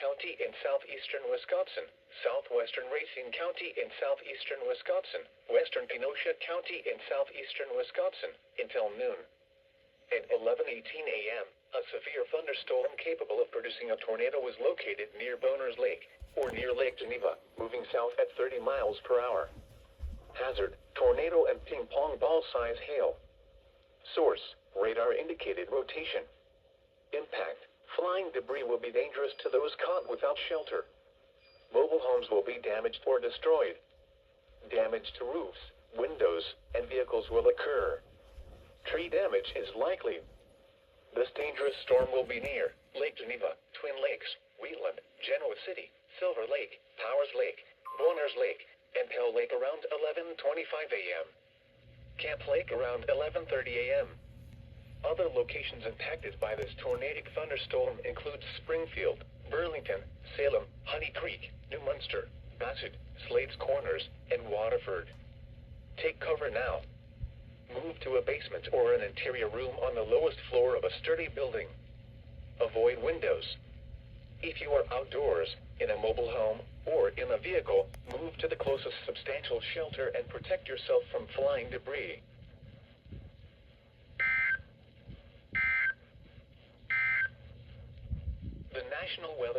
County in southeastern Wisconsin, southwestern Racine County in southeastern Wisconsin, western Kenosha County in southeastern Wisconsin, until noon. At 11:18 a.m., a severe thunderstorm capable of producing a tornado was located near Boners Lake, or near Lake Geneva, moving south at 30 miles per hour. Hazard, tornado and ping-pong ball-size hail. Source, radar indicated rotation. Impact, flying debris will be dangerous to those caught without shelter. Mobile homes will be damaged or destroyed. Damage to roofs, windows, and vehicles will occur. Tree damage is likely. This dangerous storm will be near Lake Geneva, Twin Lakes, Wheatland, Genoa City, Silver Lake, Powers Lake, Boners Lake, and Pell Lake around 11:25 a.m. Camp Lake around 11:30 a.m. Other locations impacted by this tornadic thunderstorm include Springfield, Burlington, Salem, Honey Creek, New Munster, Bassett, Slade's Corners, and Waterford. Take cover now. Move to a basement or an interior room on the lowest floor of a sturdy building. Avoid windows. If you are outdoors, in a mobile home, or in a vehicle, move to the closest substantial shelter and protect yourself from flying debris. The National Weather